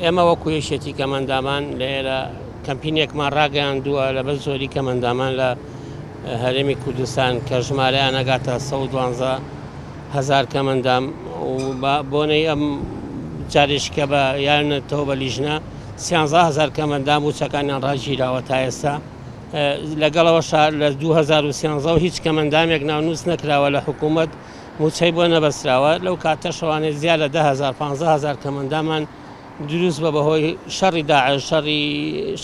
ئێمە وەکو یەکێتی کەمەندامان لێرە کەمپینێکمان ڕاگەیاندووە لەبەر زۆری کەمەندامان لە هەرێمی کوردستان کە ژمارەیان ئەگاتە 112,000 کەمەندام و بۆنەی ئەم جارێشکە بە یارنەتەوە بە لیژنە 13,000 کەمەندام وچەکانیان ڕاگیراوە تا ئێستا. لەگەڵەوەشا لە 2013 هیچ کەمەندامێک ناونووس نەکراوە لە حکوومەت موچەی بۆ نەبەستراوە. لەو کاتە شەوانێ زیاد لە 10,000-15,000 کەمەندامان دروست بە بەهۆی شەڕی داعش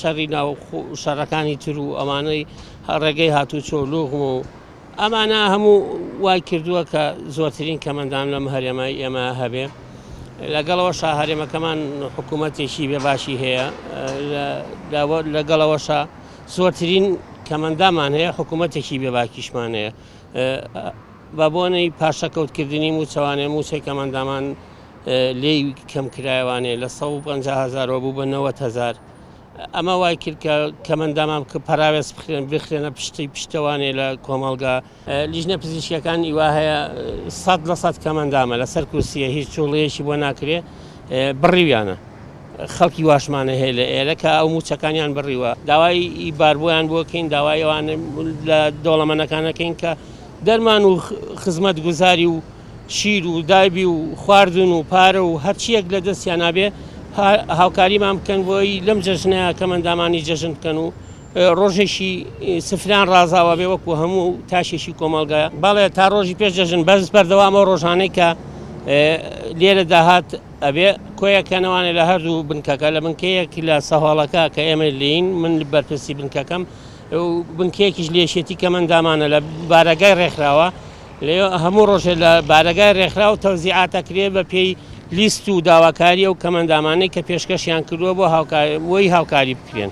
شەڕی ناو شەڕەکانی تر و ئەمانەی ڕێگەی هاتوچۆلوغم و ئەمانە هەموو وای کردووە کە زۆرترین کەمەندام لەم هەرێمە ئێمە هەبێ. لەگەڵەوەشا هەرێمەکەمان حکوومەتێکی بێباشی هەیە، لەگەڵەوەشا زۆرترین کەمەندامان هەیە، حکوومەتێکی بێباکیشمان هەیە. بە بۆنەی پاشەکەوتکردنی موچەوانێ موچەی کەمەندامان لێی کەم کرایوانێ لە 150,000 بوو بە 90,000. ئەمە وای کرد کە کەمەندامان کە پەراوێز بخرێنە پشتی پشتەوانێ لە کۆمەڵگا. لیژنە پزیشکیەکان ئیوا هەیە 100% کەمەندامە لەسەر کورسیە، هیچ چوڵەیەکی بۆ ناکرێ بڕیویانە. خەڵکی واشمانە هەیە لە ئێرە کە ئەو موچەکانیان بڕیوە. داوای ئیباربوویان بۆکەین، داوای ئەوان لە دەوڵەمەندەکانەکەین کە دەرمان و خزمەت گوزاری و شیر و دایبی و خواردن و پارە و هەرچیەک لە دەستیان نابێ هاوکاریمان بکەن بۆی لەم جەژنەیە کەمەندامانی جەژن بکەن و ڕۆژێکی سفران ڕازاوە بێ وەکو هەموو تاشێکی کۆمەڵگایە. بەڵێ تا ڕۆژی پێش جەژن بەرز بەردەوامە ڕۆژانەی کە لێرە داهات ئەبێ کۆیەکەنەوانێ لە هەردوو بنکەکە لە بنکەیەک لە سەهۆڵەکە کە ئێمە لین من بەرپرسی بنکەکەم بنکەیەکیش لێشێتی کەمەندامانە لە بارەگای ڕێکخراوە. لێ هەموو ڕۆژێ لە بارەگای ڕێکخرا و تەوزیعاتەکرێ بە پێی لیست و داواکاری و کەمەندامانەی کە پێشکەشیان کردووە بۆ هاوکاری بکرێن.